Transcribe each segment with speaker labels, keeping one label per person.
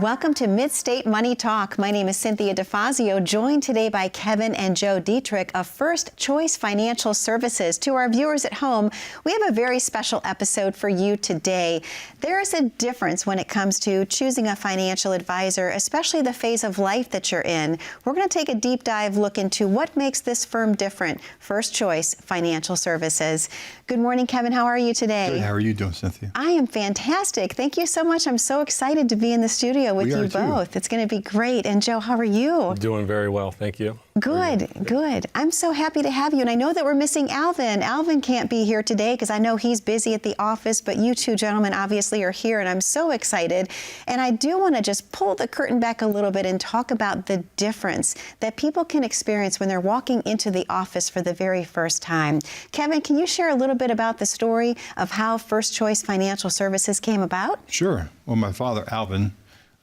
Speaker 1: Welcome to Mid-State Money Talk. My name is Cynthia DeFazio, joined today by Kevin and Joe Deitrich of First Choice Financial Services. To our viewers at home, we have a very special episode for you today. There is a difference when it comes to choosing a financial advisor, especially the phase of life that you're in. We're going to take a deep dive look into what makes this firm different. First Choice Financial Services. Good morning, Kevin. How are you today?
Speaker 2: Good. How are you doing, Cynthia?
Speaker 1: I am fantastic. Thank you so much. I'm so excited to be in the studio with you both. It's going to be great. And Joe, how are you?
Speaker 3: Doing very well. Thank you.
Speaker 1: Good, good. I'm so happy to have you. And I know that we're missing Alvin. Alvin can't be here today because I know he's busy at the office, but you two gentlemen obviously are here, and I'm so excited. And I do want to just pull the curtain back a little bit and talk about the difference that people can experience when they're walking into the office for the very first time. Kevin, can you share a little bit about the story of how First Choice Financial Services came about?
Speaker 2: Sure. Well, my father, Alvin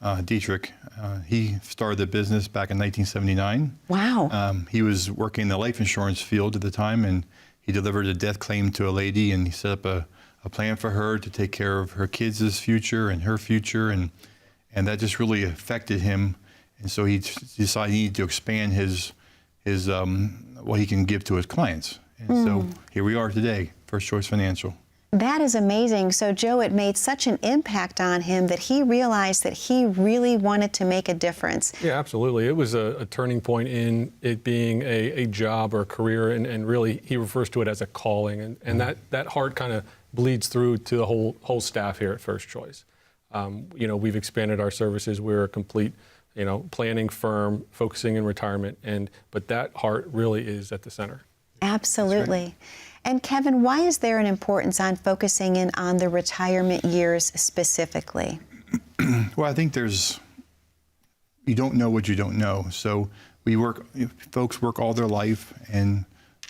Speaker 2: Deitrich, he started the business back in 1979.
Speaker 1: Wow.
Speaker 2: He was working in the life insurance field at the time, and he delivered a death claim to a lady, and he set up a plan for her to take care of her kids' future and her future, and that just really affected him. And so he decided he needed to expand his what he can give to his clients. And so here we are today, First Choice Financial.
Speaker 1: That is amazing. So, Joe, it made such an impact on him that he realized that he really wanted to make a difference.
Speaker 3: Yeah, absolutely. It was a turning point in it being a job or a career, and really he refers to it as a calling. And that heart kind of bleeds through to the whole staff here at First Choice. We've expanded our services. We're a complete planning firm focusing in retirement, but that heart really is at the center.
Speaker 1: Absolutely.
Speaker 2: Right.
Speaker 1: And Kevin, why is there an importance on focusing in on the retirement years specifically?
Speaker 2: Well, I think you don't know what you don't know. So folks work all their life, and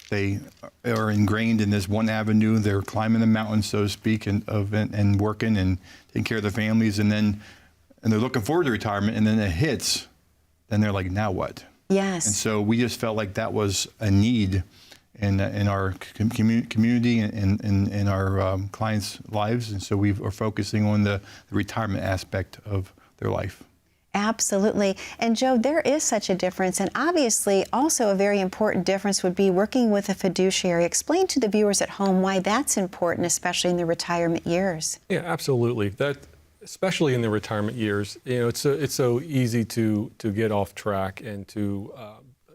Speaker 2: they are ingrained in this one avenue. They're climbing the mountain, so to speak, and working and taking care of their families, and they're looking forward to retirement, and then it hits, then they're like, now what?
Speaker 1: Yes.
Speaker 2: And so we just felt like that was a need in our community and in our clients' lives, and so we are focusing on the retirement aspect of their life.
Speaker 1: Absolutely. And Joe, there is such a difference, and obviously also a very important difference would be working with a fiduciary. Explain to the viewers at home why that's important, especially in the retirement years.
Speaker 3: Yeah, absolutely. Especially in the retirement years, it's so easy to get off track and to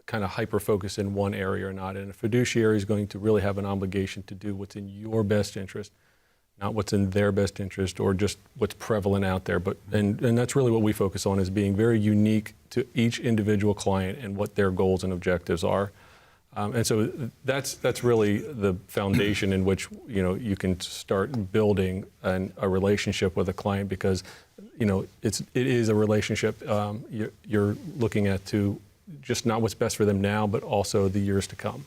Speaker 3: kind of hyper-focus in one area or not. And a fiduciary is going to really have an obligation to do what's in your best interest, not what's in their best interest or just what's prevalent out there. And that's really what we focus on, is being very unique to each individual client and what their goals and objectives are. And so that's really the foundation in which you can start building a relationship with a client, because it is a relationship you're looking at to just not what's best for them now, but also the years to come.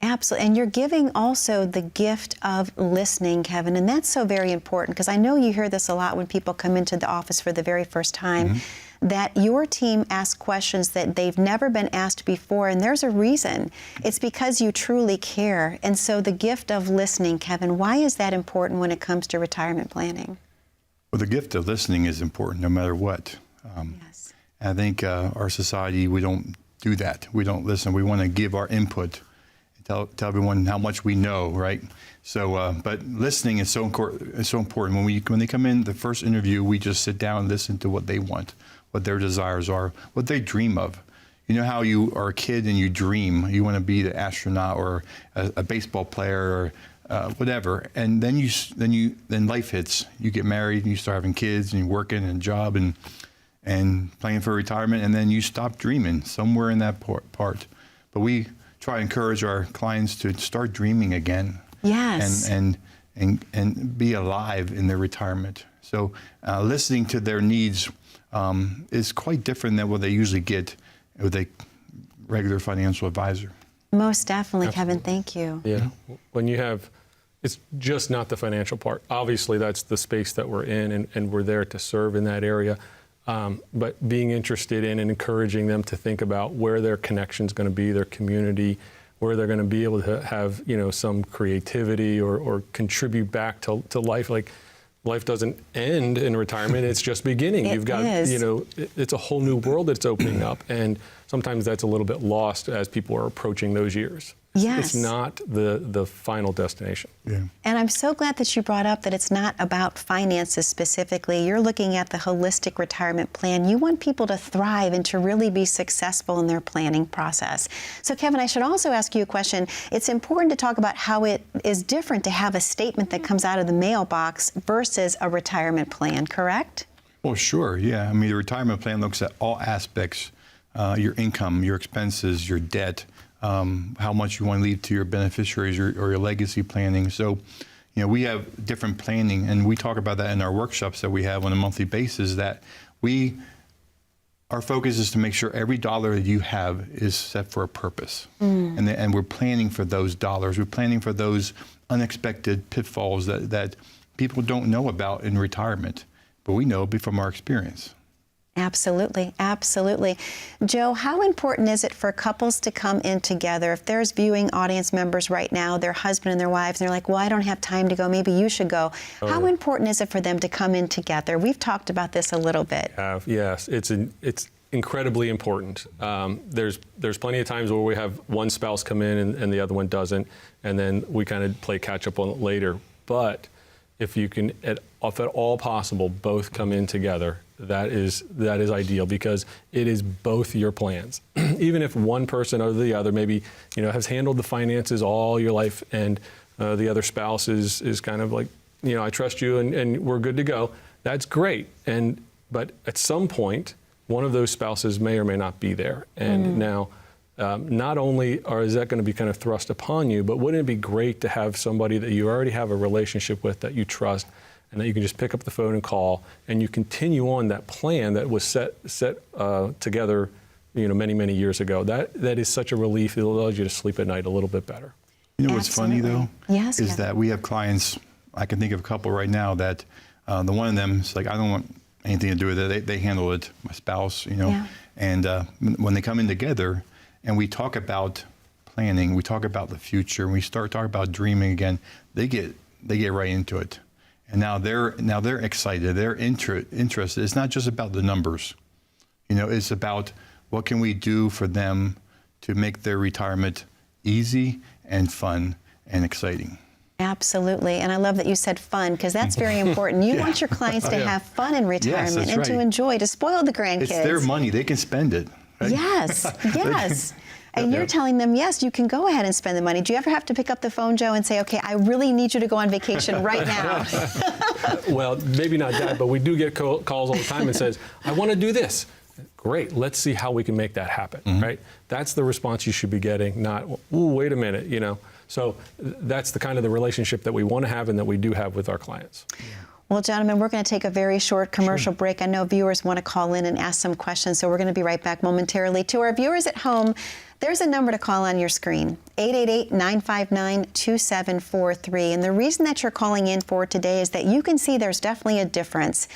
Speaker 1: Absolutely. And you're giving also the gift of listening, Kevin, and that's so very important, because I know you hear this a lot when people come into the office for the very first time, that your team asks questions that they've never been asked before, and there's a reason. It's because you truly care. And so the gift of listening, Kevin, why is that important when it comes to retirement planning?
Speaker 2: Well, the gift of listening is important no matter what.
Speaker 1: Yes.
Speaker 2: I think our society, we don't do that. We don't listen. We want to give our input and tell everyone how much we know, right? So, but listening is so important. When they come in, the first interview, we just sit down and listen to what they want, what their desires are, what they dream of. You know how you are a kid and you dream, you want to be the astronaut or a baseball player or whatever, and then life hits. You get married and you start having kids and you're working and a job and planning for retirement, and then you stop dreaming somewhere in that part. But we try to encourage our clients to start dreaming again.
Speaker 1: Yes.
Speaker 2: And be alive in their retirement. So listening to their needs is quite different than what they usually get with a regular financial advisor.
Speaker 1: Most definitely,
Speaker 3: Absolutely.
Speaker 1: Kevin. Thank you.
Speaker 3: Yeah. When you have, it's just not the financial part. Obviously, that's the space that we're in, and we're there to serve in that area. But being interested in and encouraging them to think about where their connection's going to be, their community, where they're going to be able to have some creativity or contribute back to life. Like life doesn't end in retirement, it's just beginning. You've got, it's a whole new world that's opening up, and sometimes that's a little bit lost as people are approaching those years.
Speaker 1: Yes.
Speaker 3: It's not the final destination.
Speaker 2: Yeah.
Speaker 1: And I'm so glad that you brought up that it's not about finances specifically. You're looking at the holistic retirement plan. You want people to thrive and to really be successful in their planning process. So, Kevin, I should also ask you a question. It's important to talk about how it is different to have a statement that comes out of the mailbox versus a retirement plan, correct?
Speaker 2: Well, sure, yeah. I mean, the retirement plan looks at all aspects, your income, your expenses, your debt, how much you want to leave to your beneficiaries or your legacy planning. So, we have different planning, and we talk about that in our workshops that we have on a monthly basis, that our focus is to make sure every dollar that you have is set for a purpose. And we're planning for those dollars. We're planning for those unexpected pitfalls that people don't know about in retirement, but we know from our experience.
Speaker 1: Absolutely, absolutely. Joe, how important is it for couples to come in together? If there's viewing audience members right now, their husband and their wives, and they're like, well, I don't have time to go, maybe you should go. How important is it for them to come in together? We've talked about this a little bit.
Speaker 3: Yes, it's incredibly important. There's plenty of times where we have one spouse come in and the other one doesn't, and then we kind of play catch up on it later. But if you can, if at all possible, both come in together, that is ideal, because it is both your plans. Even if one person or the other maybe has handled the finances all your life, and the other spouse is kind of like, I trust you and we're good to go. That's great. But at some point, one of those spouses may or may not be there. And now, not only is that going to be kind of thrust upon you, but wouldn't it be great to have somebody that you already have a relationship with, that you trust, and that you can just pick up the phone and call, and you continue on that plan that was set together, many, many years ago. That is such a relief. It allows you to sleep at night a little bit better.
Speaker 2: What's funny though?
Speaker 1: Yes,
Speaker 2: is
Speaker 1: Kevin.
Speaker 2: that we have clients, I can think of a couple right now that the one of them is like, I don't want anything to do with it. They handle it, my spouse, and when they come in together and we talk about planning, we talk about the future, and we start talking about dreaming again, they get right into it. And now they're excited. They're interested. It's not just about the numbers. It's about what can we do for them to make their retirement easy and fun and exciting.
Speaker 1: Absolutely. And I love that you said fun, because that's very important. You want your clients to have fun in retirement and to enjoy, to spoil the grandkids.
Speaker 2: It's their money. They can spend it. Right?
Speaker 1: Yes, yes. And you're telling them, yes, you can go ahead and spend the money. Do you ever have to pick up the phone, Joe, and say, okay, I really need you to go on vacation right now?
Speaker 3: Well, maybe not that, but we do get calls all the time and says, I want to do this. Great, let's see how we can make that happen, right? That's the response you should be getting, not, ooh, wait a minute, So that's the kind of the relationship that we want to have and that we do have with our clients.
Speaker 1: Well, gentlemen, we're going to take a very short commercial break. I know viewers want to call in and ask some questions, so we're going to be right back momentarily. To our viewers at home, there's a number to call on your screen, 888-959-2743. And the reason that you're calling in for today is that you can see there's definitely a difference.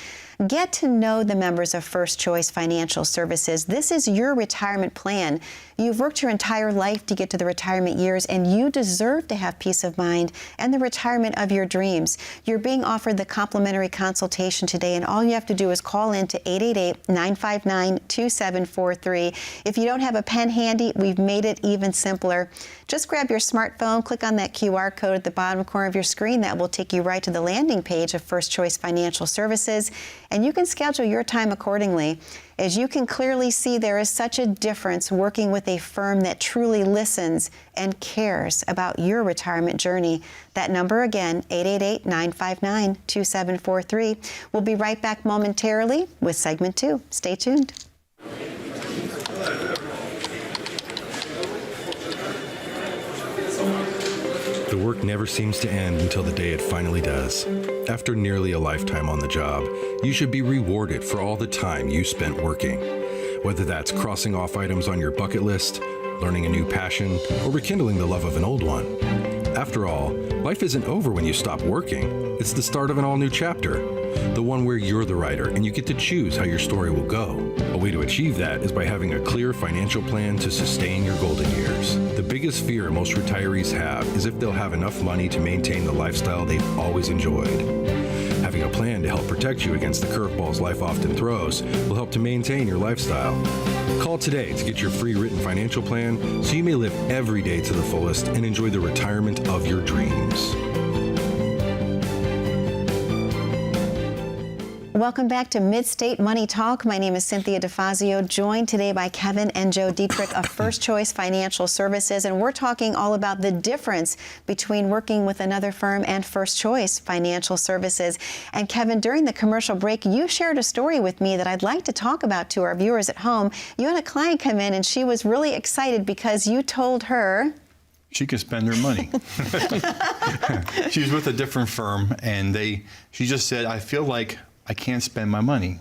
Speaker 1: Get to know the members of First Choice Financial Services. This is your retirement plan. You've worked your entire life to get to the retirement years, and you deserve to have peace of mind and the retirement of your dreams. You're being offered the complimentary consultation today, and all you have to do is call in to 888-959-2743. If you don't have a pen handy, we've made it even simpler. Just grab your smartphone, click on that QR code at the bottom corner of your screen. That will take you right to the landing page of First Choice Financial Services, and you can schedule your time accordingly. As you can clearly see, there is such a difference working with a firm that truly listens and cares about your retirement journey. That number again, 888-959-2743. We'll be right back momentarily with segment 2. Stay tuned.
Speaker 4: The work never seems to end until the day it finally does. After nearly a lifetime on the job, you should be rewarded for all the time you spent working. Whether that's crossing off items on your bucket list, learning a new passion, or rekindling the love of an old one. After all, life isn't over when you stop working. It's the start of an all-new chapter. The one where you're the writer and you get to choose how your story will go. A way to achieve that is by having a clear financial plan to sustain your golden years. The biggest fear most retirees have is if they'll have enough money to maintain the lifestyle they've always enjoyed. Having having a plan to help protect you against the curveballs life often throws will help to maintain your lifestyle. Call today to get your free written financial plan so you may live every day to the fullest and enjoy the retirement of your dreams.
Speaker 1: Welcome back to Mid-State Money Talk. My name is Cynthia DeFazio, joined today by Kevin and Joe Deitrich of First Choice Financial Services, and we're talking all about the difference between working with another firm and First Choice Financial Services. And Kevin, during the commercial break, you shared a story with me that I'd like to talk about to our viewers at home. You had a client come in, and she was really excited because you told her
Speaker 2: she could spend her money. She was with a different firm, and she just said, I feel like I can't spend my money.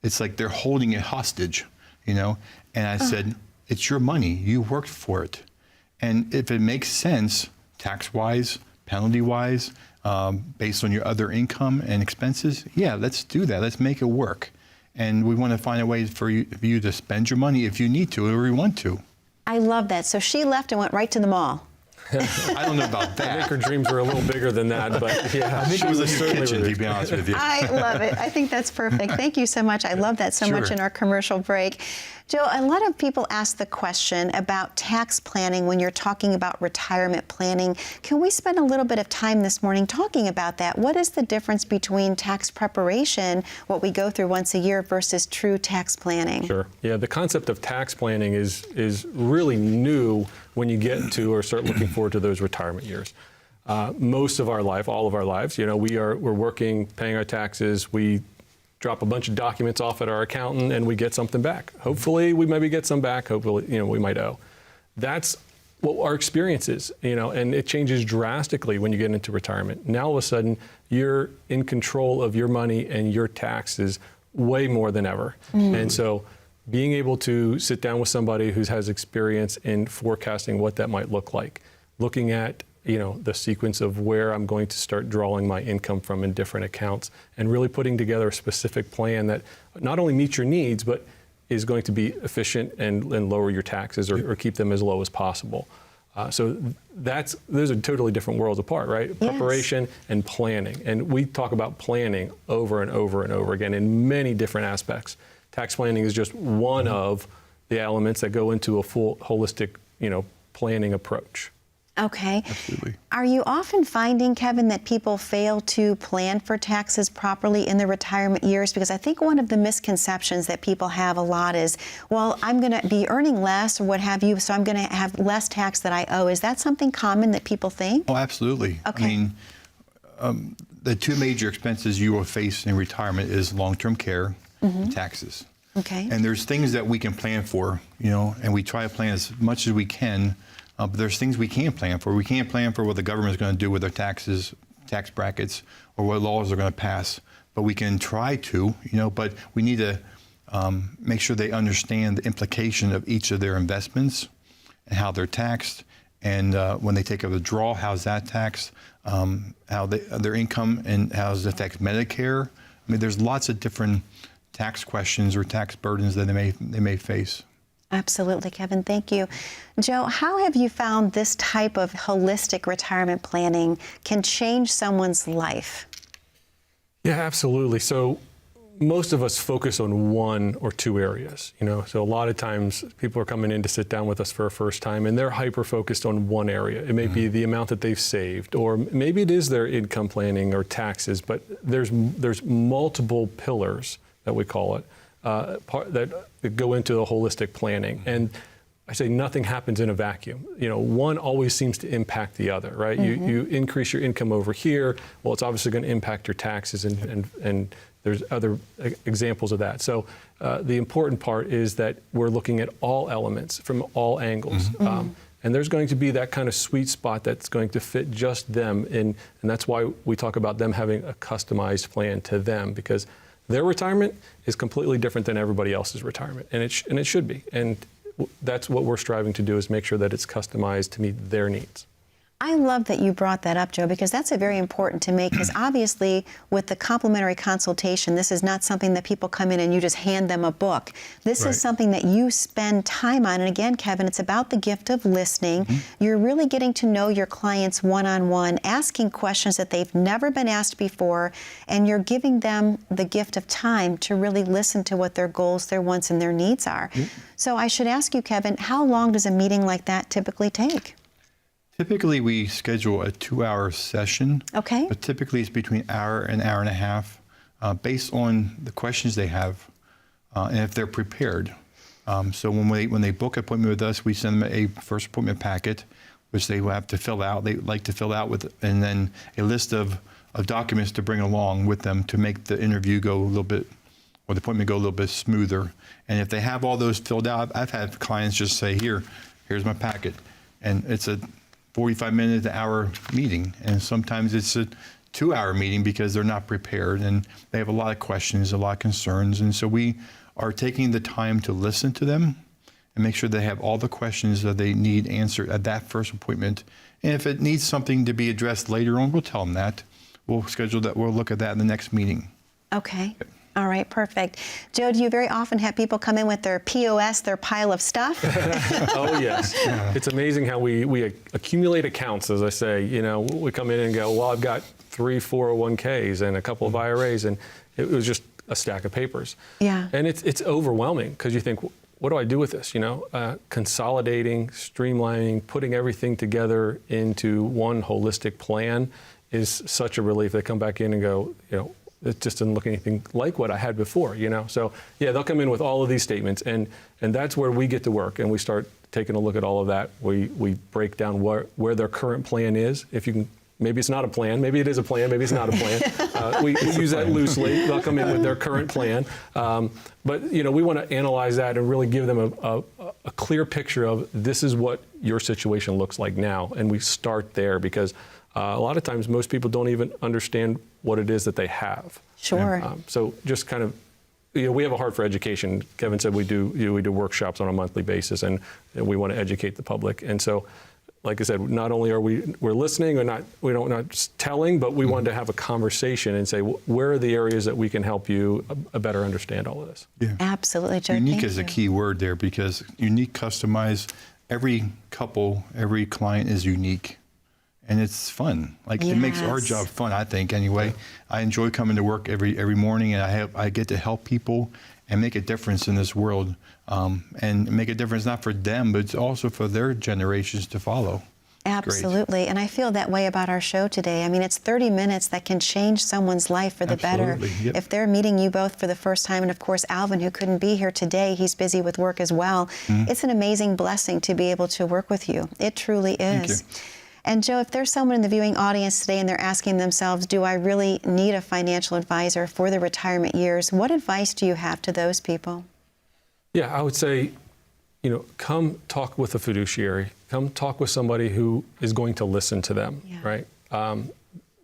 Speaker 2: It's like they're holding it hostage, you know? And I said, it's your money. You worked for it. And if it makes sense, tax-wise, penalty-wise, based on your other income and expenses, yeah, let's do that. Let's make it work. And we want to find a way for you to spend your money if you need to or you want to.
Speaker 1: I love that. So she left and went right to the mall.
Speaker 2: I don't know about that.
Speaker 3: I think her dreams were a little bigger than that, but yeah.
Speaker 2: I think it was a new kitchen, to be honest with you.
Speaker 1: I love it. I think that's perfect. Thank you so much. I love that so much in our commercial break. Joe, a lot of people ask the question about tax planning when you're talking about retirement planning. Can we spend a little bit of time this morning talking about that? What is the difference between tax preparation, what we go through once a year, versus true tax planning?
Speaker 3: Sure. Yeah, the concept of tax planning is really new when you get to or start looking forward to those retirement years. Most of our life, all of our lives, you know, we're working, paying our taxes, we drop a bunch of documents off at our accountant and we get something back. Hopefully we maybe get some back, hopefully, you know, we might owe. That's what our experience is, you know, and it changes drastically when you get into retirement. Now all of a sudden you're in control of your money and your taxes way more than ever. And so being able to sit down with somebody who has experience in forecasting what that might look like, looking at, you know, the sequence of where I'm going to start drawing my income from in different accounts, and really putting together a specific plan that not only meets your needs, but is going to be efficient and lower your taxes or keep them as low as possible. So those are totally different worlds apart, right? Yes. Preparation and planning. And we talk about planning over and over and over again in many different aspects. Tax planning is just one of the elements that go into a full holistic, you know, planning approach.
Speaker 1: Okay.
Speaker 2: Absolutely.
Speaker 1: Are you often finding, Kevin, that people fail to plan for taxes properly in their retirement years? Because I think one of the misconceptions that people have a lot is, well, I'm going to be earning less or what have you, so I'm going to have less tax that I owe. Is that something common that people think?
Speaker 2: Oh, absolutely.
Speaker 1: Okay.
Speaker 2: I mean, the two major expenses you will face in retirement is long-term care and taxes.
Speaker 1: Okay.
Speaker 2: And there's things that we can plan for, you know, and we try to plan as much as we can. But there's things we can't plan for. We can't plan for what the government is going to do with their taxes, tax brackets, or what laws they're going to pass. But we can try to, you know, but we need to make sure they understand the implication of each of their investments and how they're taxed. And when they take a withdrawal, how's that taxed? How their income and how does it affect Medicare? I mean, there's lots of different tax questions or tax burdens that they may face.
Speaker 1: Absolutely, Kevin. Thank you. Joe, how have you found this type of holistic retirement planning can change someone's life?
Speaker 3: Yeah, absolutely. So most of us focus on one or two areas, you know. So a lot of times people are coming in to sit down with us for a first time and they're hyper-focused on one area. It may be the amount that they've saved, or maybe it is their income planning or taxes, but there's multiple pillars that we call it, that go into the holistic planning. And I say nothing happens in a vacuum. You know, one always seems to impact the other, right? You increase your income over here, well, it's obviously going to impact your taxes, and there's other examples of that. So the important part is that we're looking at all elements from all angles. And there's going to be that kind of sweet spot that's going to fit just them, and that's why we talk about them having a customized plan to them, because their retirement is completely different than everybody else's retirement, and it should be. And that's what we're striving to do, is make sure that it's customized to meet their needs.
Speaker 1: I love that you brought that up, Joe, because that's a very important to make, because obviously with the complimentary consultation, this is not something that people come in and you just hand them a book. This
Speaker 2: Right.
Speaker 1: is something that you spend time on. And again, Kevin, it's about the gift of listening. You're really getting to know your clients one-on-one, asking questions that they've never been asked before, and you're giving them the gift of time to really listen to what their goals, their wants, and their needs are. So I should ask you, Kevin, how long does a meeting like that typically take?
Speaker 2: Typically, we schedule a 2-hour session.
Speaker 1: Okay.
Speaker 2: But typically, it's between an hour and a half, based on the questions they have, and if they're prepared. So when they book an appointment with us, we send them a first appointment packet, which they will have to fill out. They like to fill out with, and then a list of documents to bring along with them to make the interview go a little bit, or the appointment go a little bit smoother. And if they have all those filled out, I've had clients just say, here's my packet. And it's a 45-minute to hour meeting. And sometimes it's a 2-hour meeting because they're not prepared and they have a lot of questions, a lot of concerns. And so we are taking the time to listen to them and make sure they have all the questions that they need answered at that first appointment. And if it needs something to be addressed later on, we'll tell them that. We'll schedule that. We'll look at that in the next meeting.
Speaker 1: Okay. All right, perfect. Joe, do you very often have people come in with their POS, their pile of stuff?
Speaker 3: Oh, yes. It's amazing how we accumulate accounts, as I say. You know, we come in and go, well, I've got 3 401ks and a couple of IRAs, and it was just a stack of papers.
Speaker 1: Yeah.
Speaker 3: And it's overwhelming because you think, what do I do with this? You know, consolidating, streamlining, putting everything together into one holistic plan is such a relief. They come back in and go, you know, it just doesn't look anything like what I had before, you know? So yeah, they'll come in with all of these statements, and that's where we get to work, and we start taking a look at all of that. We break down where their current plan is. If you can, maybe it's not a plan, maybe it is a plan, maybe it's not a plan. We use that loosely. They'll come in with their current plan. But you know, we want to analyze that and really give them a clear picture of this is what your situation looks like now, and we start there because a lot of times most people don't even understand what it is that they have.
Speaker 1: Sure.
Speaker 3: So just kind of, you know, we have a heart for education. Kevin said we do workshops on a monthly basis, and we want to educate the public. And so, like I said, not only are we're listening, or we're not just telling, but we want to have a conversation and say, where are the areas that we can help you better understand all of this?
Speaker 2: Yeah.
Speaker 1: Absolutely, Joe.
Speaker 2: Unique
Speaker 1: thank
Speaker 2: is
Speaker 1: you.
Speaker 2: a key word there, because unique, customized, every couple, every client is unique. And it's fun. Like it makes our
Speaker 1: Yes.
Speaker 2: job fun, I think, anyway. I enjoy coming to work every morning, and I get to help people and make a difference in this world, and make a difference not for them, but it's also for their generations to follow.
Speaker 1: Absolutely. And I feel that way about our show today. I mean, it's 30 minutes that can change someone's life for the better.
Speaker 2: Absolutely, yep.
Speaker 1: If they're meeting you both for the first time, and of course, Alvin, who couldn't be here today, he's busy with work as well. It's an amazing blessing to be able to work with you. It truly is.
Speaker 2: Thank you.
Speaker 1: And Joe, if there's someone in the viewing audience today and they're asking themselves, do I really need a financial advisor for the retirement years? What advice do you have to those people?
Speaker 3: Yeah, I would say, you know, come talk with a fiduciary. Come talk with somebody who is going to listen to them,
Speaker 1: Yeah.
Speaker 3: right?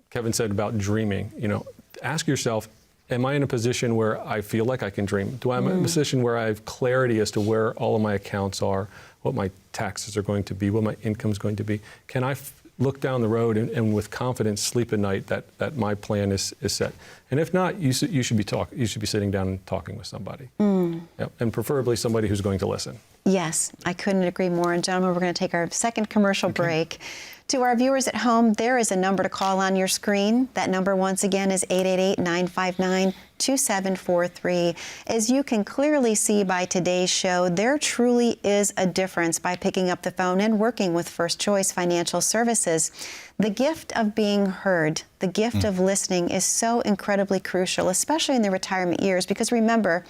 Speaker 3: Kevin said about dreaming. You know, ask yourself, am I in a position where I feel like I can dream? Do I am in a position where I have clarity as to where all of my accounts are, what my taxes are going to be, what my income is going to be? Can I look down the road and with confidence sleep at night that my plan is set? And if not, you should be sitting down and talking with somebody, yep. And preferably somebody who's going to listen.
Speaker 1: Yes, I couldn't agree more. And gentlemen, we're going to take our second commercial break. To our viewers at home, there is a number to call on your screen. That number, once again, is 888-959-2743. As you can clearly see by today's show, there truly is a difference by picking up the phone and working with First Choice Financial Services. The gift of being heard, the gift of listening is so incredibly crucial, especially in the retirement years, because remember,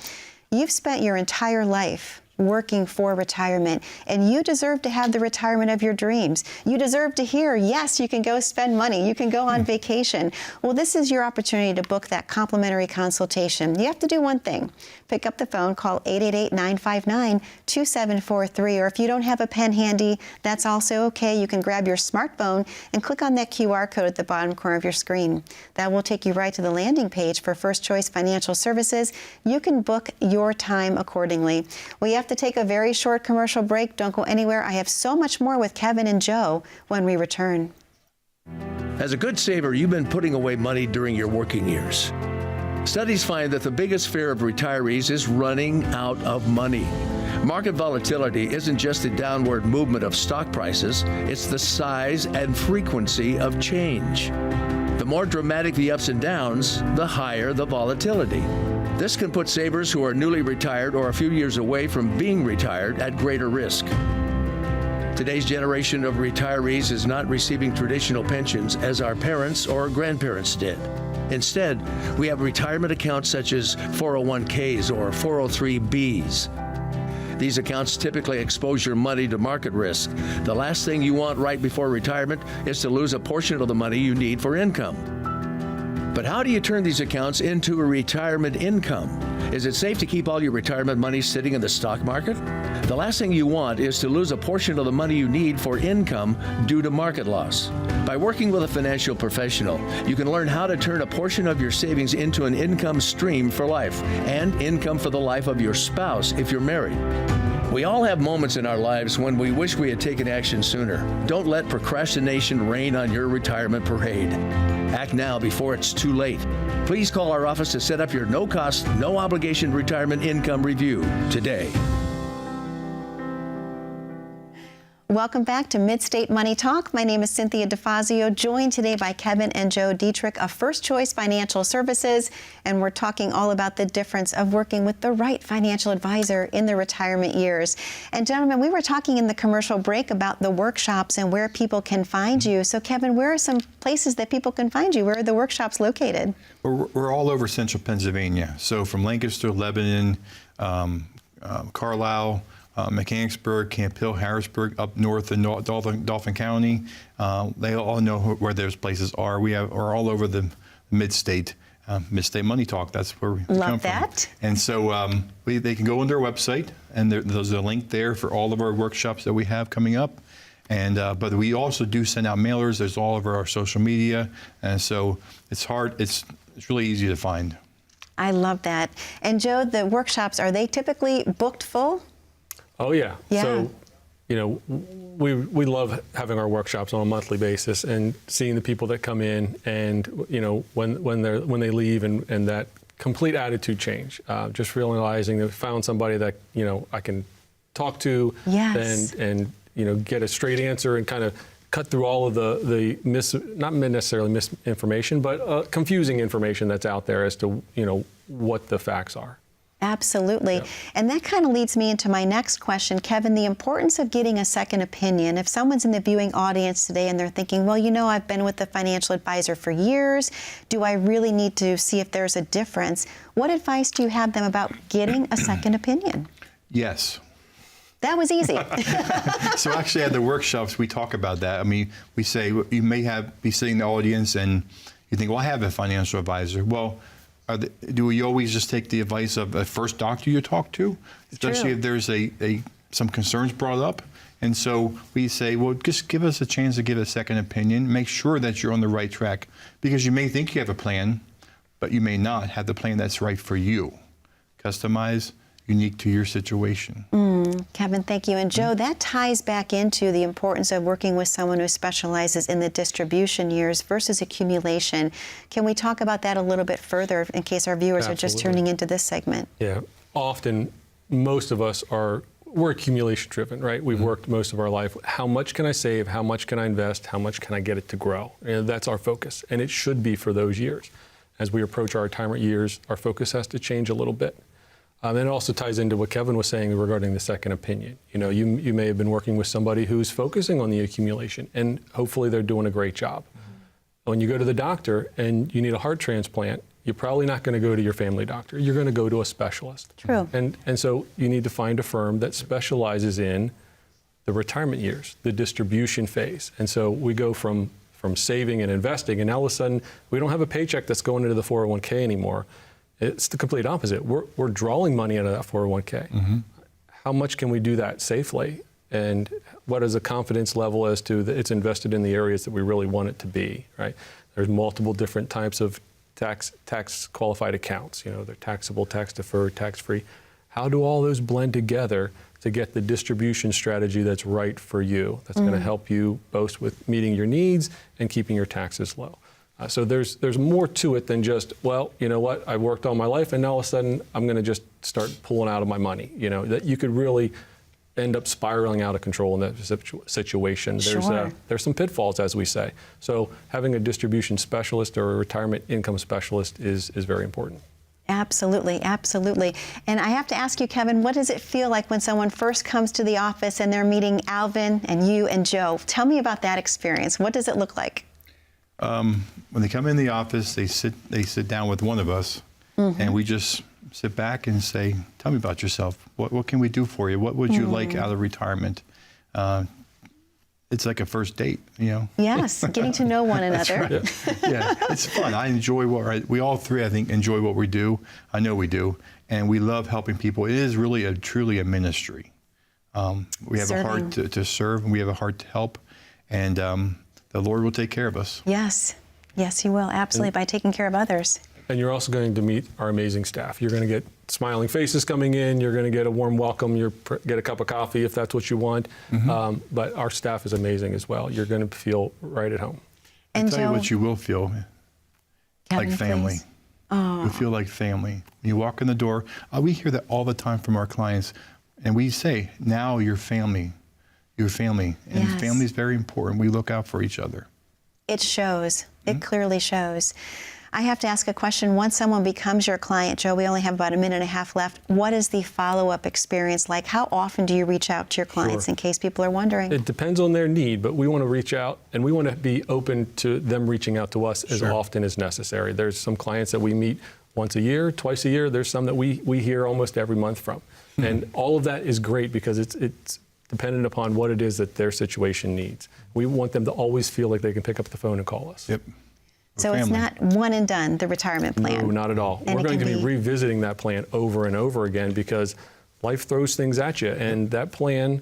Speaker 1: you've spent your entire life working for retirement, and you deserve to have the retirement of your dreams. You deserve to hear, yes, you can go spend money, you can go on vacation. Well, this is your opportunity to book that complimentary consultation. You have to do one thing. Pick up the phone, call 888-959-2743, or if you don't have a pen handy, that's also okay. You can grab your smartphone and click on that QR code at the bottom corner of your screen. That will take you right to the landing page for First Choice Financial Services. You can book your time accordingly. We have have to take a very short commercial break. Don't go anywhere. I have so much more with Kevin and Joe when we return.
Speaker 5: As a good saver, you've been putting away money during your working years. Studies find that the biggest fear of retirees is running out of money. Market volatility isn't just the downward movement of stock prices, it's the size and frequency of change. The more dramatic the ups and downs, the higher the volatility. This can put savers who are newly retired or a few years away from being retired at greater risk. Today's generation of retirees is not receiving traditional pensions as our parents or grandparents did. Instead, we have retirement accounts such as 401ks or 403bs. These accounts typically expose your money to market risk. The last thing you want right before retirement is to lose a portion of the money you need for income. But how do you turn these accounts into a retirement income? Is it safe to keep all your retirement money sitting in the stock market? The last thing you want is to lose a portion of the money you need for income due to market loss. By working with a financial professional, you can learn how to turn a portion of your savings into an income stream for life and income for the life of your spouse if you're married. We all have moments in our lives when we wish we had taken action sooner. Don't let procrastination reign on your retirement parade. Act now before it's too late. Please call our office to set up your no-cost, no-obligation retirement income review today.
Speaker 1: Welcome back to Mid-State Money Talk. My name is Cynthia DeFazio, joined today by Kevin and Joe Deitrich of First Choice Financial Services, and we're talking all about the difference of working with the right financial advisor in the retirement years. And gentlemen, we were talking in the commercial break about the workshops and where people can find you. So Kevin, where are some places that people can find you? Where are the workshops located?
Speaker 2: We're all over central Pennsylvania. So from Lancaster, Lebanon, Carlisle, Mechanicsburg, Camp Hill, Harrisburg, up north in Dauphin County. They all know where those places are. We're all over the mid-state. Mid-State Money Talk, that's where we come from. And so they can go on their website, and there's a link there for all of our workshops that we have coming up. And but we also do send out mailers. There's all over our social media, and so it's really easy to find.
Speaker 1: I love that. And Joe, the workshops, are they typically booked full?
Speaker 3: Oh yeah.
Speaker 1: Yeah.
Speaker 3: So, we love having our workshops on a monthly basis and seeing the people that come in, and when they leave, and that complete attitude change. Just realizing that we found somebody that I can talk to,
Speaker 1: yes,
Speaker 3: and get a straight answer and kind of cut through all of the not necessarily misinformation, but confusing information that's out there as to what the facts are.
Speaker 1: Absolutely.
Speaker 3: Yep.
Speaker 1: And that kind of leads me into my next question, Kevin, the importance of getting a second opinion. If someone's in the viewing audience today and they're thinking, well, I've been with the financial advisor for years, do I really need to see if there's a difference? What advice do you have them about getting a second opinion?
Speaker 2: Yes.
Speaker 1: That was easy.
Speaker 2: So actually at the workshops, we talk about that. I mean, we say you may be sitting in the audience and you think, well, I have a financial advisor. Well, do we always just take the advice of a first doctor you talk to, especially if there's some concerns brought up? And so we say, well, just give us a chance to get a second opinion. Make sure that you're on the right track, because you may think you have a plan, but you may not have the plan that's right for you. Customized, unique to your situation.
Speaker 1: Kevin, thank you. And Joe, that ties back into the importance of working with someone who specializes in the distribution years versus accumulation. Can we talk about that a little bit further in case our viewers are just tuning into this segment?
Speaker 3: Yeah. Often, most of us we're accumulation driven, right? We've worked most of our life. How much can I save? How much can I invest? How much can I get it to grow? And that's our focus. And it should be for those years. As we approach our retirement years, our focus has to change a little bit. And it also ties into what Kevin was saying regarding the second opinion. You may have been working with somebody who's focusing on the accumulation, and hopefully they're doing a great job. When you go to the doctor and you need a heart transplant, you're probably not going to go to your family doctor. You're going to go to a specialist.
Speaker 1: True.
Speaker 3: And so you need to find a firm that specializes in the retirement years, the distribution phase. And so we go from saving and investing, and now all of a sudden we don't have a paycheck that's going into the 401k anymore. It's the complete opposite. We're drawing money out of that 401k. How much can we do that safely? And what is the confidence level as to that it's invested in the areas that we really want it to be, right? There's multiple different types of tax qualified accounts. They're taxable, tax deferred, tax free. how do all those blend together to get the distribution strategy that's right for you, that's going to help you both with meeting your needs and keeping your taxes low. So there's more to it than just, well, you know what, I've worked all my life and now all of a sudden I'm going to just start pulling out of my money. You know, that you could really end up spiraling out of control in that situation.
Speaker 1: Sure.
Speaker 3: There's some pitfalls, as we say. So having a distribution specialist or a retirement income specialist is very important.
Speaker 1: Absolutely, absolutely. And I have to ask you, Kevin, what does it feel like when someone first comes to the office and they're meeting Alvin and you and Joe? Tell me about that experience. What does it look like?
Speaker 2: When they come in the office, they sit down with one of us, and we just sit back and say, "Tell me about yourself. What can we do for you? What would you like out of retirement?" It's like a first date, you know.
Speaker 1: Yes, getting to know one another.
Speaker 2: Right. Yeah, it's fun. I enjoy we all three, I think, enjoy what we do. I know we do, and we love helping people. It is really truly a ministry. We have a heart to serve, and we have a heart to help, and the Lord will take care of us.
Speaker 1: Yes, yes, He will, absolutely, by taking care of others.
Speaker 3: And you're also going to meet our amazing staff. You're going to get smiling faces coming in. You're going to get a warm welcome. You get a cup of coffee if that's what you want. But our staff is amazing as well. You're going to feel right at home.
Speaker 1: And
Speaker 2: I'll tell
Speaker 1: Joe,
Speaker 2: you what you will feel,
Speaker 1: Kevin,
Speaker 2: like family.
Speaker 1: please. Oh.
Speaker 2: You feel like family. When you walk in the door, we hear that all the time from our clients, and we say, now you're family. You're family. And
Speaker 1: Yes.
Speaker 2: family is very important. We look out for each other.
Speaker 1: It shows. It clearly shows. I have to ask a question. Once someone becomes your client, Joe, we only have about a minute and a half left. What is the follow-up experience like? How often do you reach out to your clients,
Speaker 3: Sure.
Speaker 1: in case people are wondering?
Speaker 3: It depends on their need, but we want to reach out and we want to be open to them reaching out to us as
Speaker 2: Sure.
Speaker 3: often as necessary. There's some clients that we meet once a year, twice a year. There's some that we hear almost every month from. And all of that is great because it's dependent upon what it is that their situation needs. We want them to always feel like they can pick up the phone and call us.
Speaker 2: Yep.
Speaker 1: So it's not one and done, the retirement plan?
Speaker 3: No, not at all.
Speaker 1: And
Speaker 3: We're
Speaker 1: it
Speaker 3: going to
Speaker 1: can
Speaker 3: be revisiting that plan over and over again because life throws things at you. And that plan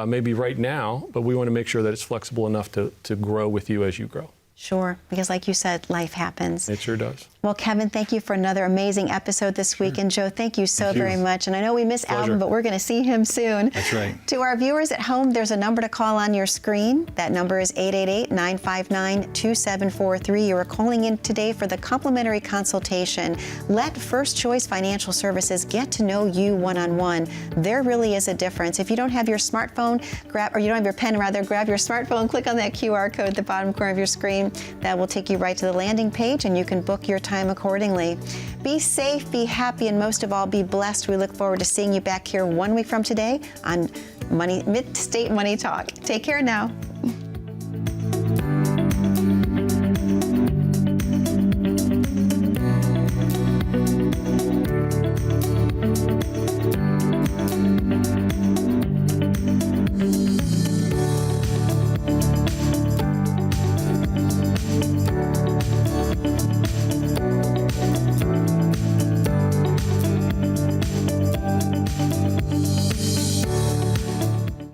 Speaker 3: may be right now, but we want to make sure that it's flexible enough to grow with you as you grow.
Speaker 1: Sure, because like you said, life happens.
Speaker 3: It sure does.
Speaker 1: Well, Kevin, thank you for another amazing episode this week. And Joe, thank you so very much. And I know we miss Alvin, but we're going to see him soon.
Speaker 2: That's right.
Speaker 1: To our viewers at home, there's a number to call on your screen. That number is 888-959-2743. You are calling in today for the complimentary consultation. Let First Choice Financial Services get to know you one-on-one. There really is a difference. If you don't have your smartphone, you don't have your pen, rather, grab your smartphone, click on that QR code at the bottom corner of your screen. That will take you right to the landing page, and you can book your time accordingly. Be safe, be happy, and most of all, be blessed. We look forward to seeing you back here 1 week from today on Mid-State Money Talk. Take care now.